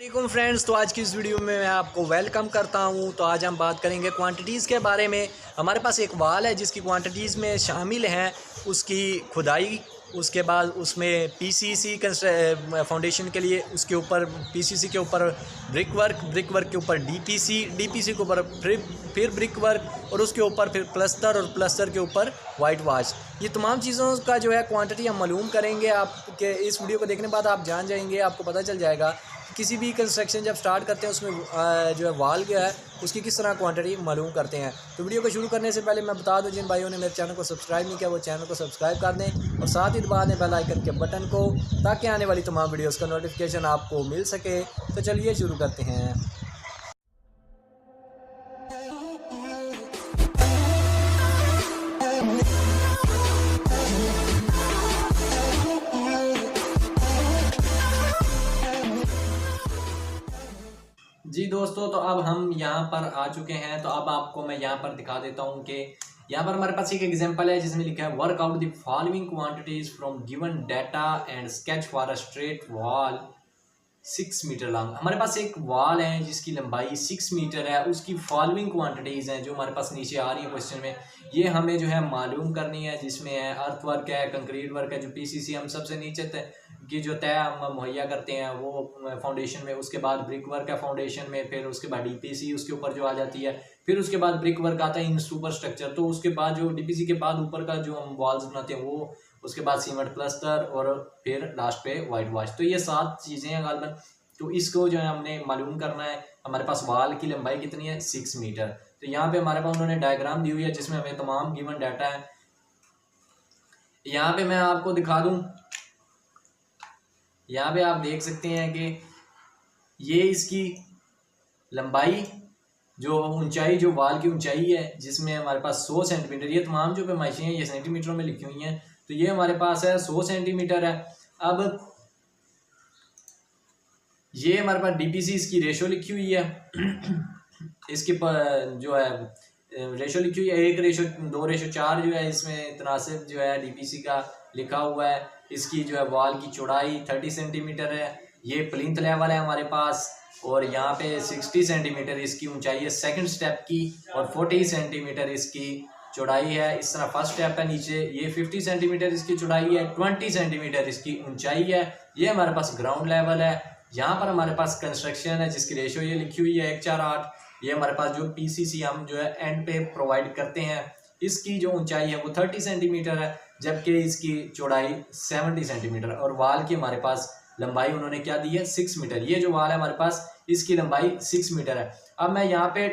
वालेकुम फ्रेंड्स, तो आज की इस वीडियो में मैं आपको वेलकम करता हूं। तो आज हम बात करेंगे क्वांटिटीज़ के बारे में। हमारे पास एक वाल है जिसकी क्वांटिटीज़ में शामिल हैं उसकी खुदाई, उसके बाद उसमें पीसीसी फाउंडेशन के लिए उसके ऊपर पीसीसी के ऊपर ब्रिक वर्क के ऊपर डीपीसी के ऊपर फिर ब्रिक वर्क और उसके ऊपर फिर प्लस्तर और प्लस्तर के ऊपर वाइट वाश। ये तमाम चीज़ों का जो है क्वांटिटी हम मालूम करेंगे। आपके इस वीडियो को देखने के बाद आप जान जाएंगे, आपको पता चल जाएगा किसी भी कंस्ट्रक्शन जब स्टार्ट करते हैं उसमें जो है वाल क्या है उसकी किस तरह क्वांटिटी मालूम करते हैं। तो वीडियो को शुरू करने से पहले मैं बता दूं, जिन भाइयों ने मेरे चैनल को सब्सक्राइब नहीं किया वो चैनल को सब्सक्राइब कर दें और साथ ही दबा दें बेल आइकन के बटन को, ताकि आने वाली तमाम वीडियोस का नोटिफिकेशन आपको मिल सके। तो चलिए शुरू करते हैं। जी दोस्तों, तो अब हम यहाँ पर आ चुके हैं। तो अब आपको मैं यहाँ पर दिखा देता हूँ कि यहाँ पर हमारे पास एक एग्जांपल है जिसमें लिखा है work out the following quantities from given data and sketch for a straight wall 6 metre long. हमारे पास एक वॉल है जिसकी लंबाई 6 मीटर है, उसकी फॉलोइंग क्वांटिटीज़ हैं जो हमारे पास नीचे आ रही है क्वेश्चन में। ये हमें जो है मालूम करनी है, जिसमें है अर्थ वर्क है, कंक्रीट वर्क है, जो पीसीसी हम सबसे नीचे की जो तय हम मुहैया करते हैं वो फाउंडेशन में, उसके बाद ब्रिक वर्क है फाउंडेशन में, फिर उसके बाद डीपीसी उसके ऊपर जो आ जाती है, फिर उसके बाद ब्रिक वर्क आता है इन सुपर स्ट्रक्चर। तो उसके बाद जो डीपीसी के बाद ऊपर का जो हम वॉल्स बनाते हैं वो, उसके बाद सीमेंट प्लस्तर और फिर लास्ट पे वाइट वॉश। तो ये 7 चीज़ें हैं गालबन। तो इसको जो है हमने मालूम करना है। हमारे पास वाल की लंबाई कितनी है, 6 मीटर। तो यहाँ पे हमारे पास उन्होंने डायग्राम दी हुई है जिसमें हमें तमाम गिवन डाटा है। यहाँ पे मैं आपको दिखा दूं, यहाँ पे आप देख सकते हैं कि ये इसकी लंबाई, जो ऊंचाई, जो वाल की ऊंचाई है जिसमें हमारे पास 100 सेंटीमीटर, ये तमाम जो पैमाइशें हैं ये सेंटीमीटरों में लिखी हुई हैं। तो ये हमारे पास है 100 सेंटीमीटर है। अब ये हमारे पास डीपीसी इसकी रेशो लिखी हुई है इसकी जो है रेशो लिखी हुई है 1:2:4 जो है इसमें तनासिब जो है डीपीसी का लिखा हुआ है। इसकी जो है वॉल की चौड़ाई 30 सेंटीमीटर है। ये प्लिंथ लेवल है हमारे पास, और यहाँ पे 60 सेंटीमीटर इसकी ऊंचाई है सेकंड स्टेप की, और 40 सेंटीमीटर इसकी चौड़ाई है। इस तरह फर्स्ट स्टेप है नीचे, ये 50 सेंटीमीटर इसकी चौड़ाई है, 20 सेंटीमीटर इसकी ऊंचाई है। ये हमारे पास ग्राउंड लेवल है। यहाँ पर हमारे पास कंस्ट्रक्शन है जिसकी रेशो ये लिखी हुई है 1:4:8। ये हमारे पास जो पीसीसी हम जो है एंड पे प्रोवाइड करते हैं, इसकी जो ऊंचाई है वो 30 सेंटीमीटर है, जबकि इसकी चौड़ाई 70 सेंटीमीटर, और वाल की हमारे पास लंबाई उन्होंने क्या दी है, 6 मीटर। ये जो वाल है हमारे पास इसकी लंबाई 6 मीटर है। अब मैं यहाँ पे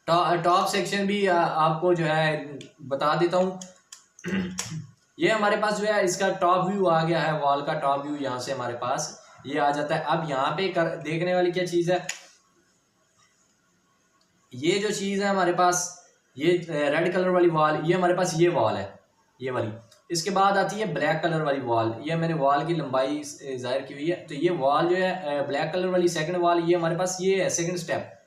टॉप सेक्शन भी आपको जो है बता देता हूँ। ये हमारे पास जो है इसका टॉप व्यू आ गया है, वॉल का टॉप व्यू यहाँ से हमारे पास ये आ जाता है। अब यहाँ पे देखने वाली क्या चीज़ है, ये जो चीज़ है हमारे पास, ये रेड कलर वाली वॉल, ये हमारे पास ये वॉल है, ये वाली। इसके बाद आती है ब्लैक कलर वाली वॉल, ये मैंने वॉल की लंबाई जाहिर की हुई है। तो ये वॉल जो है ब्लैक कलर वाली सेकंड वॉल, ये हमारे पास ये है सेकंड स्टेप।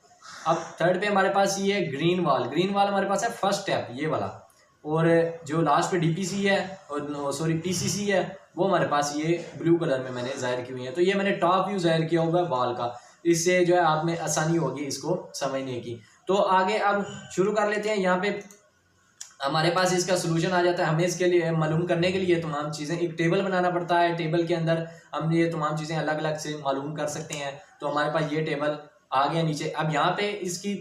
अब थर्ड पे हमारे पास ये है ग्रीन वॉल हमारे पास है फर्स्ट स्टेप, ये वाला। और जो लास्ट पे डीपीसी है और सॉरी पीसीसी है वो हमारे पास ये ब्लू कलर में मैंने जाहिर की हुई है। तो ये मैंने टॉप व्यू जाहिर किया हुआ है वॉल का, इससे जो है आप में आसानी होगी इसको समझने की। तो आगे अब शुरू कर लेते हैं। यहाँ पे हमारे पास इसका सोल्यूशन आ जाता है। हमें इसके लिए मालूम करने के लिए तमाम चीज़ें, एक टेबल बनाना पड़ता है। टेबल के अंदर हम ये तमाम चीज़ें अलग अलग से मालूम कर सकते हैं। तो हमारे पास ये टेबल आ गया नीचे। अब यहाँ पे इसकी,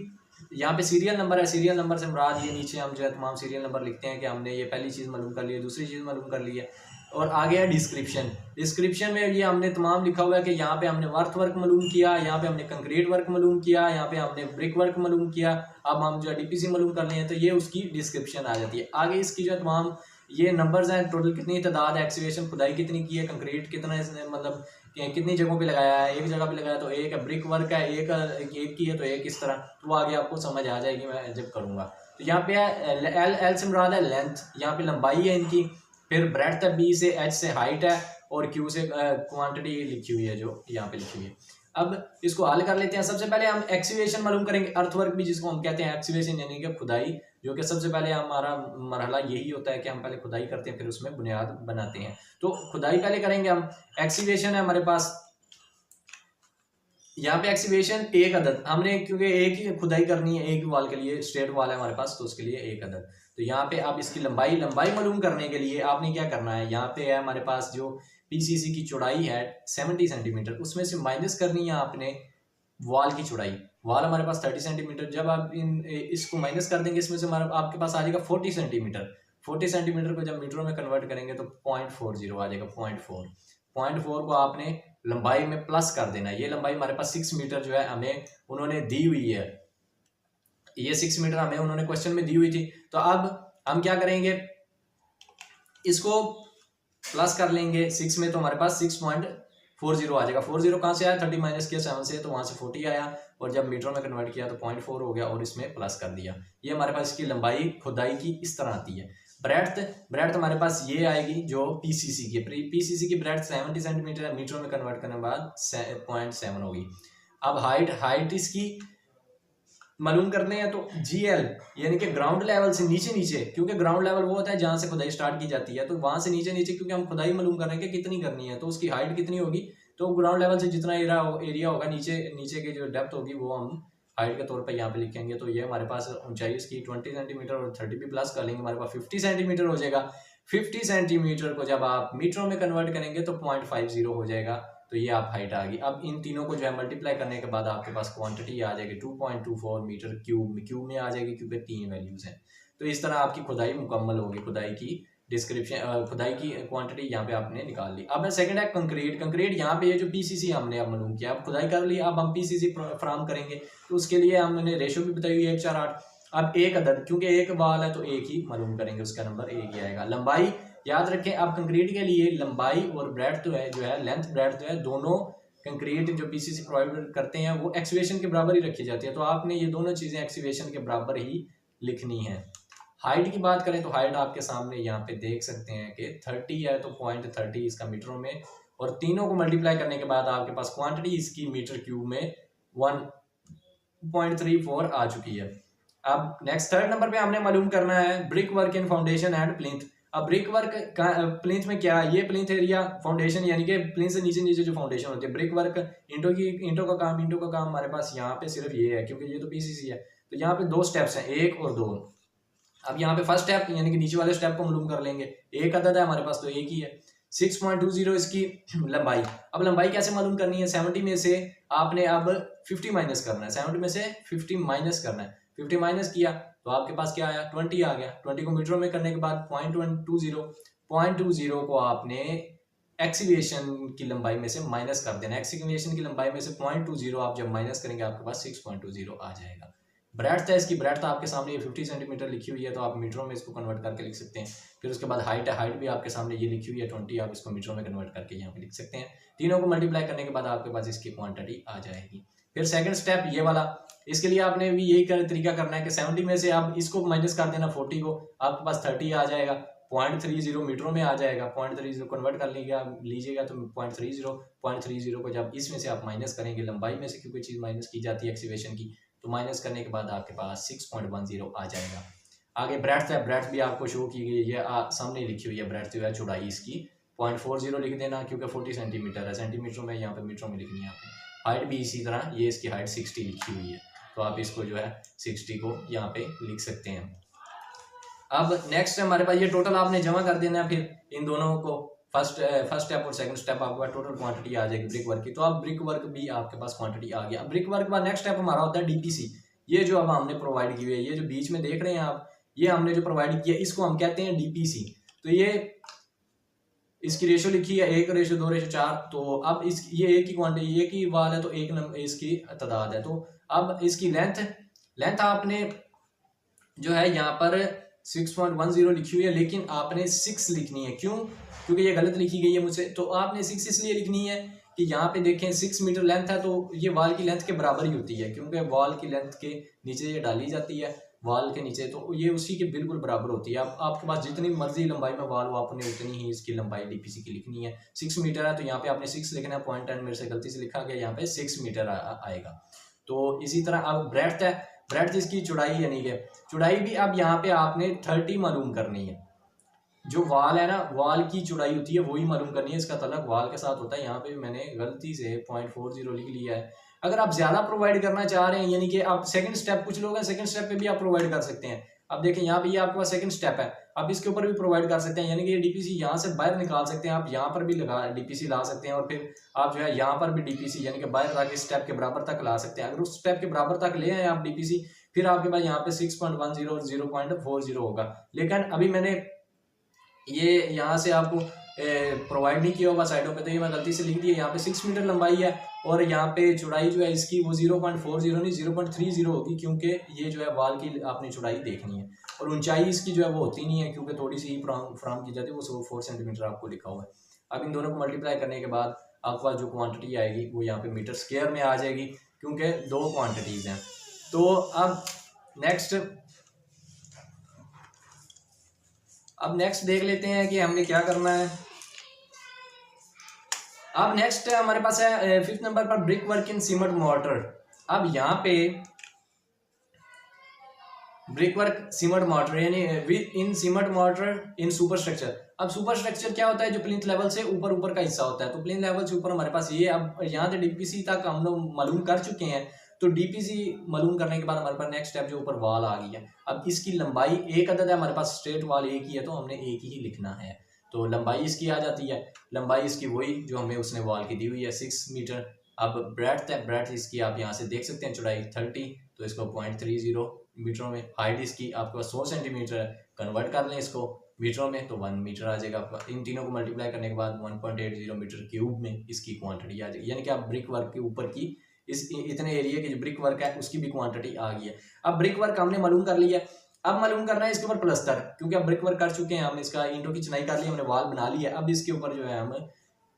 यहाँ पे सीरियल नंबर है, सीरियल नंबर से मुराद ये नीचे हम जो है तमाम सीरियल नंबर लिखते हैं कि हमने ये पहली चीज़ मालूम कर ली है, दूसरी चीज़ मालूम कर ली है। और आगे है डिस्क्रिप्शन में ये हमने तमाम लिखा हुआ है कि यहाँ पे हमने अर्थ वर्क मालूम किया, यहाँ पे हमने कंक्रीट वर्क मालूम किया, यहाँ पे हमने ब्रिक वर्क मालूम किया। अब हम जो है डीपीसी मालूम कर रहे हैं, तो ये उसकी डिस्क्रिप्शन आ जाती है। आगे इसकी जो तमाम ये नंबर्स हैं, टोटल कितनी तादाद है, एक्सीवेशन खुदाई कितनी की है, कंक्रीट कितना इसने मतलब कितनी जगहों पे लगाया है, एक जगह पे लगाया तो एक है, ब्रिक वर्क है एक की है तो एक, इस तरह। तो वो आगे आपको समझ आ जाएगी मैं जब करूँगा। तो यहाँ पे है एल से मुराद है लेंथ, यहाँ पे लंबाई है इनकी, फिर ब्रेड्थ है, बी से, एच से हाइट है, और क्यू से क्वांटिटी लिखी हुई है जो यहाँ पे लिखी हुई है। अब इसको हल कर लेते हैं। सबसे पहले हम एक्सीवेशन मालूम करेंगे, अर्थवर्क भी जिसको हम कहते हैं एक्सीवेशन, यानी कि खुदाई, जो कि सबसे पहले हमारा मरहला यही होता है कि हम पहले खुदाई करते हैं फिर उसमें बुनियाद बनाते हैं। तो खुदाई पहले करेंगे हम। एक्सीवेशन है हमारे पास, यहाँ पे एक्सीवेशन एक अदद हमने, क्योंकि एक ही खुदाई करनी है, एक ही वाल के लिए, स्ट्रेट वाल है हमारे पास, तो उसके लिए एक अदद। तो यहाँ पे आप इसकी लंबाई मालूम करने के लिए आपने क्या करना है, यहाँ पे है हमारे पास जो पीसीसी की चौड़ाई है 70 सेंटीमीटर, उसमें से माइनस करनी है आपने वॉल की चौड़ाई। वॉल हमारे पास 30 सेंटीमीटर, जब आप इसको माइनस कर देंगे इसमें से हमारा आपके पास आ जाएगा 40 सेंटीमीटर। 40 सेंटीमीटर को जब मीटरों में कन्वर्ट करेंगे तो 0.40 आ जाएगा, 0.4 को आपने लंबाई में प्लस कर देना है। ये लंबाई हमारे पास 6 मीटर जो है हमें उन्होंने दी हुई है, ये 6 मीटर हमें उन्होंने क्वेश्चन में दी हुई थी। तो अब हम क्या करेंगे, इसको प्लस कर लेंगे 6 में, तो हमारे पास 6.40 आ जाएगा। 40 कहाँ से आया, 30 माइनस किया 7 से, तो वहां से 40 आया, और जब मीटर में कन्वर्ट किया तो 0.4 हो गया, और इसमें प्लस कर दिया। ये हमारे पास इसकी लंबाई खुदाई की इस तरह आती है। ब्रेड्थ हमारे पास ये आएगी जो पीसीसी की ब्रेड्थ 70 सेंटीमीटर है, मीटर में कन्वर्ट करने के बाद 0.7 होगी। अब हाइट इसकी मालूम करने हैं, तो जीएल यानी कि ग्राउंड लेवल से नीचे, क्योंकि ग्राउंड लेवल वो होता है जहां से खुदाई स्टार्ट की जाती है, तो वहां से नीचे क्योंकि हम खुदाई मालूम कर रहे हैं कि कितनी करनी है, तो उसकी हाइट कितनी होगी, तो ग्राउंड लेवल से जितना एरिया होगा नीचे की जो डेप्थ होगी वो हम हाइट के तौर पे यहाँ पे लिखेंगे। तो ये हमारे पास ऊंचाई इसकी 20 सेंटीमीटर और 30 भी प्लस कर लेंगे, हमारे पास 50 सेंटीमीटर हो जाएगा। 50 सेंटीमीटर को जब आप मीटरों में कन्वर्ट करेंगे तो 0.50 हो जाएगा। तो ये आप हाइट आ गई। अब इन तीनों को जो है मल्टीप्लाई करने के बाद आपके पास क्वांटिटी आ जाएगी 2.24 मीटर क्यूब में आ जाएगी, क्योंकि 3 वैल्यूज हैं। तो इस तरह आपकी खुदाई मुकम्मल होगी। खुदाई की डिस्क्रिप्शन, खुदाई की क्वांटिटी यहाँ पे आपने निकाल ली। अब सेकंड है कंक्रीट यहाँ पे ये जो पीसीसी हमने अब मालूम किया, अब खुदाई कर ली, अब हम पीसीसी फ्राहम करेंगे, तो उसके लिए हमने रेशो भी बताई हुई है 1:4:8। अब एक अदद, क्योंकि एक वाल है तो एक ही मालूम करेंगे, उसका नंबर एक ही आएगा। लंबाई याद रखें, अब कंक्रीट के लिए लंबाई और ब्रेड्थ जो है लेंथ ब्रेड्थ जो है, दोनों कंक्रीट जो पीसीसी प्रोवाइड करते हैं वो एक्सीवेशन के बराबर ही रखी जाती है। तो आपने ये दोनों चीज़ें एक्सीवेशन के बराबर ही लिखनी है। हाइट की बात करें तो हाइट आपके सामने यहाँ पे देख सकते हैं कि 30 है, तो 0.30 इसका मीटरों में, और तीनों को मल्टीप्लाई करने के बाद आपके पास क्वांटिटी इसकी मीटर क्यूब में 1.34 आ चुकी है। अब नेक्स्ट थर्ड नंबर पे हमने मालूम करना है brick work in foundation and plinth. अब ब्रिक वर्क प्लिंथ में क्या है, ये प्लिंथ एरिया फाउंडेशन यानी कि प्लिंथ से नीचे जो फाउंडेशन होती है। ब्रिक वर्क ईंटों का काम हमारे पास यहाँ पे सिर्फ ये है, क्योंकि ये तो पीसीसी है। तो यहाँ पे 2 स्टेप्स हैं, 1 और 2। अब यहाँ पे फर्स्ट स्टेप यानी कि नीचे वाले स्टेप को मालूम कर लेंगे। एक अदद है हमारे पास तो एक ही है। 6.20 इसकी लंबाई। अब लंबाई कैसे मालूम करनी है, 70 में से आपने अब 50 माइनस करना है, 70 में से 50 माइनस करना है। 50 माइनस किया तो आपके पास क्या आया, 20 आ गया। 20 को मीटरों में करने के बाद 0.20 को आपने एक्सीवेशन की लंबाई में से माइनस कर देना। एक्सीवेशन की लंबाई में से 0.20 आप जब माइनस करेंगे आपके पास 6.20 आ जाएगा। ब्रेड्थ है इसकी, ब्रेड्थ आपके सामने 50 सेंटीमीटर लिखी हुई है, तो आप मीटरों में इसको कन्वर्ट करके लिख सकते हैं। फिर उसके बाद हाइट है, हाइट भी आपके सामने ये लिखी हुई है 20, आप इसको मीटरों में कन्वर्ट करके यहाँ पे लिख सकते हैं। तीनों को मल्टीप्लाई करने के बाद आपके पास इसकी क्वांटिटी आ जाएगी। फिर सेकंड स्टेप ये वाला, इसके लिए आपने भी यही तरीका करना है कि 70 में से आप इसको माइनस कर देना 40 को, आपके पास 30 आ जाएगा। 0.30 मीटरों में आ जाएगा, 0.30 कन्वर्ट कर लीजिएगा तो 0.30 को जब इसमें से आप माइनस करेंगे लंबाई में से, क्योंकि चीज़ माइनस की जाती है एक्सीवेशन की, तो माइनस करने के बाद आपके पास 6.10 आ जाएगा। आगे ब्रेड्थ है, ब्रेड्थ भी आपको शो की गई है, सामने लिखी हुई है। ब्रेड्थ जो है चौड़ाई इसकी 0.40 लिख देना, क्योंकि 40 सेंटीमीटर है, सेंटीमीटर में यहाँ पे मीटरों में लिखनी है आपने। हाइट भी इसी तरह, ये इसकी हाइट 60 लिखी हुई है, तो आप इसको जो है 60 को यहाँ पे लिख सकते हैं। अब नेक्स्ट हमारे पास ये टोटल आपने जमा कर देना है, फिर इन दोनों को फर्स्ट स्टेप और सेकंड स्टेप आपके पास टोटल क्वांटिटी आ जाएगी ब्रिक वर्क की। तो अब ब्रिक वर्क भी आपके पास क्वांटिटी आ गया। ब्रिक वर्क का नेक्स्ट स्टेप हमारा होता है डीपीसी। ये जो अब हमने प्रोवाइड की हुई है, ये जो बीच में देख रहे हैं आप, ये हमने जो प्रोवाइड किया इसको हम कहते हैं डीपीसी। तो ये इसकी रेशो लिखी है 1:2:4। तो अब ये एक ही क्वांटिटी, एक ही वाल है तो एक नंबर इसकी तादाद है। तो अब इसकी लेंथ आपने जो है यहाँ पर 6.10 लिखी हुई है, लेकिन आपने 6 लिखनी है। क्यों? क्योंकि ये गलत लिखी गई है मुझसे। तो आपने 6 इसलिए लिखनी है कि यहाँ पे देखें 6 मीटर लेंथ है, तो ये वाल की लेंथ के बराबर ही होती है, क्योंकि वाल की लेंथ के नीचे ये डाली जाती है वाल के नीचे, तो ये उसी के बिल्कुल बराबर होती है। आपके पास जितनी मर्जी लंबाई में वाल हो, आपने उतनी ही इसकी लंबाई डीपीसी की लिखनी है। 6 मीटर है तो यहाँ पे आपने 6 लिखना है। 0.10 मेरे से गलती से लिखा गया, यहाँ पे 6 मीटर आएगा। तो इसी तरह अब ब्रेड्थ है, ब्रेड्थ इसकी चौड़ाई यानी कि चौड़ाई भी अब यहाँ पे आपने 30 मालूम करनी है। जो वाल है ना, वाल की चौड़ाई होती है वही मालूम करनी है, इसका तल्लुक वाल के साथ होता है। यहाँ पे मैंने गलती से 0.40 लिख लिया है। अगर आप ज़्यादा प्रोवाइड करना चाह रहे हैं, यानी कि आप सेकंड स्टेप, कुछ लोग हैं सेकंड स्टेप पे भी आप प्रोवाइड कर सकते हैं। अब देखें यहाँ पे ये आपके पास सेकंड स्टेप है, आप इसके ऊपर भी प्रोवाइड कर सकते हैं, यानी कि ये डीपीसी यहाँ से बाहर निकाल सकते हैं, आप यहाँ पर भी लगा डीपीसी ला सकते हैं, और फिर आप जो है यहाँ पर भी डीपीसी यानी कि बाहर लाके स्टेप के बराबर तक ला सकते हैं। अगर उस स्टेप के बराबर तक ले आए आप डीपीसी, फिर आपके पास यहाँ पे 6.10 और 0.40 होगा। लेकिन अभी मैंने ये यहाँ से आपको प्रोवाइड नहीं किया होगा साइडों पे, तो ये मैं गलती से लिख दिया। यहाँ पे 6 मीटर लंबाई है और यहाँ पे चौड़ाई जो है इसकी वो 0.40 नहीं 0.30 होगी, क्योंकि ये जो है वाल की आपने चौड़ाई देखनी है, और ऊंचाई इसकी जो है वो होती नहीं है, क्योंकि थोड़ी सी ही फ्राम की जाती है, वो 4 सेंटीमीटर आपको लिखा हुआ है। अब इन दोनों को मल्टीप्लाई करने के बाद आपके पास जो क्वान्टिटी आएगी वो यहाँ पे मीटर स्क्वायर में आ जाएगी, क्योंकि 2 क्वान्टिटीज़ हैं। तो अब नेक्स्ट देख लेते हैं कि हमने क्या करना है। अब नेक्स्ट हमारे पास है 5th नंबर पर brick work in cement mortar. अब यहाँ पे ब्रिक वर्क सीमेंट मोर्टर यानी इन सीमेंट मोर्टर इन सुपर स्ट्रक्चर। अब सुपर स्ट्रक्चर क्या होता है, जो प्लिंथ लेवल से ऊपर का हिस्सा होता है। तो प्लिंथ लेवल से ऊपर हमारे पास ये, अब यहाँ से डीपीसी तक हम लोग मालूम कर चुके हैं। तो डीपीसी मालूम करने के बाद हमारे पास नेक्स्ट स्टेप जो ऊपर वॉल आ गई है। अब इसकी लंबाई एक अदद है, हमारे पास स्ट्रेट वॉल एक ही है, तो हमने एक ही लिखना है। तो लंबाई इसकी आ जाती है, लंबाई इसकी वही जो हमें उसने वॉल की दी हुई है 6 मीटर। अब ब्रेड्थ है, ब्रेड्थ इसकी आप यहाँ से देख सकते हैं, चौड़ाई 30, तो इसको 0.30 मीटरों में। हाइट इसकी आपके पास 100 सेंटीमीटर है, कन्वर्ट कर लें इसको मीटरों में तो 1 मीटर आ जाएगा आपका। इन तीनों को मल्टीप्लाई करने के बाद 1.80 मीटर क्यूब में इसकी क्वांटिटी आ जाएगी, यानी कि आप ब्रिक वर्क के ऊपर की इस इतने एरिया की जो ब्रिक वर्क है उसकी भी क्वांटिटी आ गई है। अब ब्रिक वर्क हमने मालूम कर लिया, अब मालूम करना है इसके ऊपर प्लस्तर, क्योंकि अब ब्रिक वर्क कर चुके हैं, हमने इसका ईंटों की चिनाई कर ली, हमने वॉल बना ली है। अब इसके ऊपर जो है हम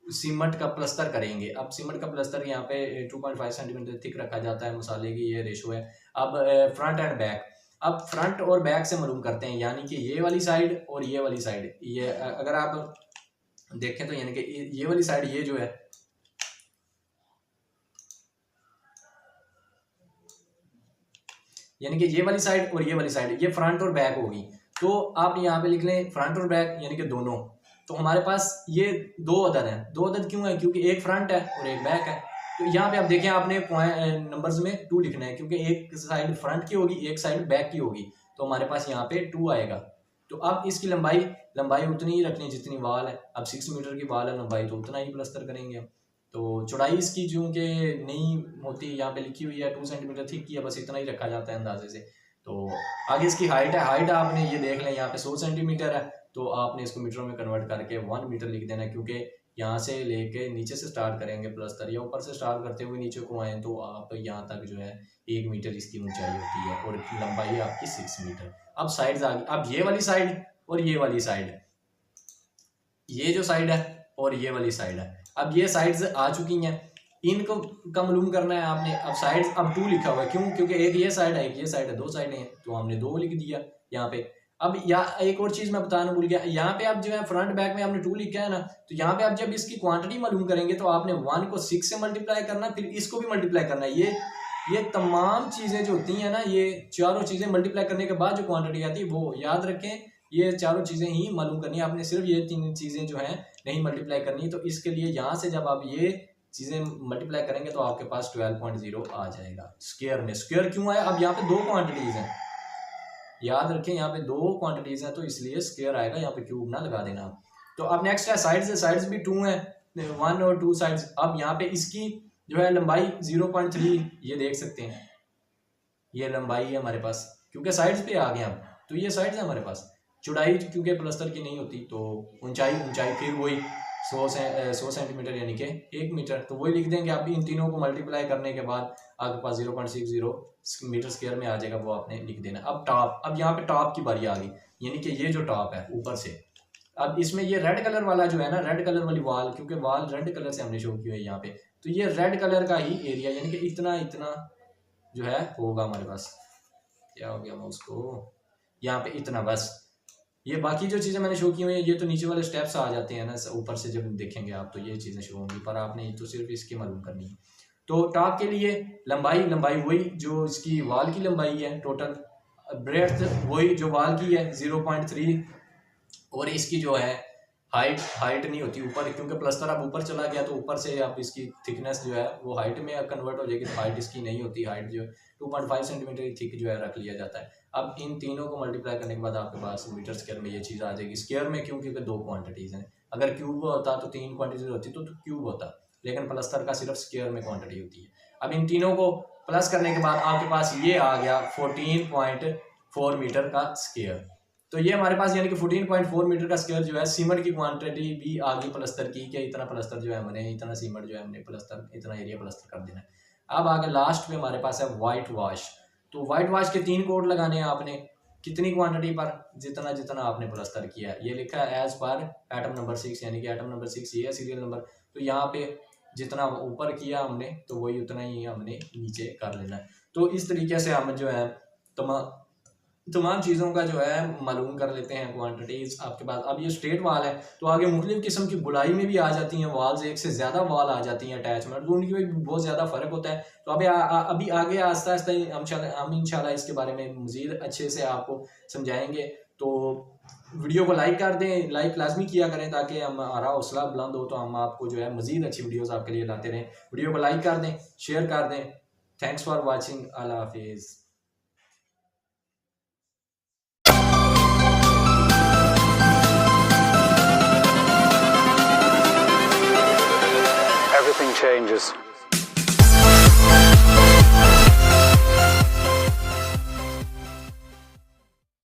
सीमेंट का प्लस्तर करेंगे। अब सीमेंट का प्लस्तर यहाँ पे 2.5 सेंटीमीटर थिक रखा जाता है, मसाले की ये रेशो है। अब फ्रंट एंड बैक, अब फ्रंट और बैक से मालूम करते हैं, यानी कि ये वाली साइड और ये वाली साइड। ये अगर आप देखें तो यानी कि ये वाली साइड ये जो है, यानी कि ये वाली साइड और ये वाली साइड, ये फ्रंट और बैक होगी। तो आप यहाँ पे लिख लें फ्रंट और बैक यानी कि दोनों। तो हमारे पास ये 2 अदद हैं। 2 अदद क्यों है, क्योंकि एक फ्रंट है और एक बैक है। तो यहाँ पे आप देखें आपने नंबर्स में 2 लिखना है, क्योंकि एक साइड फ्रंट की होगी, एक साइड बैक की होगी। तो हमारे पास यहाँ पे 2 आएगा। तो अब इसकी लंबाई उतनी ही रखनी जितनी वाल है। अब 6 मीटर की वाल है लंबाई, तो उतना ही प्लस्तर करेंगे। तो चौड़ाई इसकी जो कि नहीं होती, यहाँ पे लिखी हुई है 2 सेंटीमीटर थिक की है, बस इतना ही रखा जाता है अंदाजे से। तो आगे इसकी हाइट है, हाइट आपने ये देख लें यहाँ पे 100 सेंटीमीटर है, तो आपने इसको मीटरों में कन्वर्ट करके 1 मीटर लिख देना, क्योंकि यहाँ से लेके नीचे से स्टार्ट करेंगे प्लस्तर, या ऊपर से स्टार्ट करते हुए नीचे को आए तो आप यहाँ तक जो है 1 मीटर इसकी ऊंचाई होती है, और लंबाई आपकी 6 मीटर। अब साइड्स आ गई, अब ये वाली साइड और ये वाली साइड, ये जो साइड है और ये वाली साइड है। अब ये साइड्स आ चुकी हैं, इनको का मालूम करना है आपने। अब साइड्स अब 2 लिखा हुआ है, क्यों, क्योंकि एक ये साइड है एक ये साइड है, 2 साइडें हैं, तो हमने 2 लिख दिया यहाँ पे। अब एक और चीज़ मैं बताना भूल गया, यहाँ पे आप जो है फ्रंट बैक में आपने 2 लिखा है ना, तो यहाँ पे आप जब इसकी क्वांटिटी मालूम करेंगे तो आपने 1 को 6 से मल्टीप्लाई करना, फिर इसको भी मल्टीप्लाई करना है। ये तमाम चीज़ें जो होती हैं ना, ये चारों चीज़ें मल्टीप्लाई करने के बाद जो क्वांटिटी आती है वो याद रखें, ये चारों चीज़ें ही मालूम करनी है आपने, सिर्फ ये 3 चीज़ें जो हैं नहीं मल्टीप्लाई करनी। तो इसके लिए यहाँ से जब आप ये चीज़ें मल्टीप्लाई करेंगे तो आपके पास 12.0 आ जाएगा स्क्वायर में। स्क्वायर क्यों आया, अब यहाँ पे 2 क्वांटिटीज़ हैं, याद रखें यहाँ पे 2 क्वांटिटीज़ हैं, तो इसलिए स्क्वायर आएगा, यहाँ पे क्यूब ना लगा देना आप। तो अब नेक्स्ट है साइड्स भी 2 हैं, 1 और 2 साइड्स। अब यहाँ पे इसकी जो है लंबाई 0.3 ये देख सकते हैं, ये लंबाई है हमारे पास, क्योंकि साइड्स पे आ गए हम, तो ये साइड्स है हमारे पास। चौड़ाई क्योंकि प्लस्तर की नहीं होती, तो ऊंचाई फिर वही 100 सेंटीमीटर यानी कि 1 मीटर, तो वही लिख देंगे। आप इन तीनों को मल्टीप्लाई करने के बाद आपके पास 0.60 मीटर स्क्वायर में आ जाएगा, वो आपने लिख देना। अब टॉप, अब यहाँ पे टॉप की बारी आ गई, यानी कि ये जो टॉप है ऊपर से। अब इसमें ये रेड कलर वाला जो है ना, रेड कलर वाली वाल, क्योंकि वाल रेड कलर से हमने शो की है यहाँ पे, तो ये रेड कलर का ही एरिया, यानी कि इतना जो है होगा हमारे पास। क्या हो गया मैं उसको यहाँ पे इतना, बस ये बाकी जो चीज़ें मैंने शो की हुई हैं ये तो नीचे वाले स्टेप्स आ जाते हैं ना, ऊपर से जब देखेंगे आप तो ये चीज़ें शो होंगी, पर आपने तो सिर्फ इसकी मालूम करनी है। तो टॉप के लिए लंबाई वही जो इसकी वाल की लंबाई है टोटल, ब्रेड्थ वही जो वाल की है 0.3, और इसकी जो है हाइट नहीं होती ऊपर, क्योंकि प्लस्तर अब ऊपर चला गया तो ऊपर से अब इसकी थिकनेस जो है वो हाइट में कन्वर्ट हो जाएगी, तो हाइट इसकी नहीं होती, हाइट जो 2.5 सेंटीमीटर थिक जो है रख लिया जाता है। अब इन तीनों को मल्टीप्लाई करने के बाद आपके पास मीटर स्क्वायर में ये चीज़ आ जाएगी। स्क्वायर में क्यों? क्योंकि 2 क्वांटिटीज़ हैं, अगर क्यूब होता तो 3 क्वांटिटीज होती तो क्यूब होता, लेकिन प्लस्तर का सिर्फ स्क्वायर में क्वांटिटी होती है। अब इन तीनों को प्लस करने के बाद आपके पास ये आ गया 14.4 मीटर का स्क्वायर। तो ये हमारे पास यानी कि 14.4 मीटर का स्क्वायर जो है सीमेंट की क्वांटिटी भी आ गई प्लस्तर की, कि इतना प्लस्तर जो है हमने, इतना सीमेंट जो है हमने प्लस्तर, इतना एरिया प्लस्तर कर देना है। अब आगे लास्ट में हमारे पास है वाइट वॉश। तो वाइट वॉश के 3 कोड लगाने हैं आपने, कितनी क्वांटिटी पर? जितना जितना आपने प्लस्तर किया है। ये लिखा है एज पर एटम नंबर 6, यानी कि एटम नंबर 6 ये है सीरियल नंबर। तो यहाँ पे जितना ऊपर किया हमने तो वही उतना ही हमने नीचे कर लेना है। तो इस तरीके से हम जो है तमाम चीज़ों का जो है मालूम कर लेते हैं क्वांटिटीज़ आपके पास। अब ये स्ट्रेट वाल है तो आगे मुख्तलिफ किस्म की गुलाई में भी आ जाती हैं वाल्स, एक से ज़्यादा वाल आ जाती हैं अटैचमेंट, तो उनकी भी बहुत ज़्यादा फ़र्क होता है। तो अभी आगे आहिस्ता आहिस्ता हम इंशाल्लाह इसके बारे में मज़ीद अच्छे से आपको समझाएंगे। तो वीडियो को लाइक कर दें, लाइक लाजमी किया करें ताकि हमारा हौसला बुलंद हो, तो हम आपको जो है मज़ीद अच्छी वीडियोज़ आपके लिए लाते रहें। वीडियो को लाइक कर दें, शेयर कर दें। Thanks for watching. अल्लाह हाफिज़। Everything changes.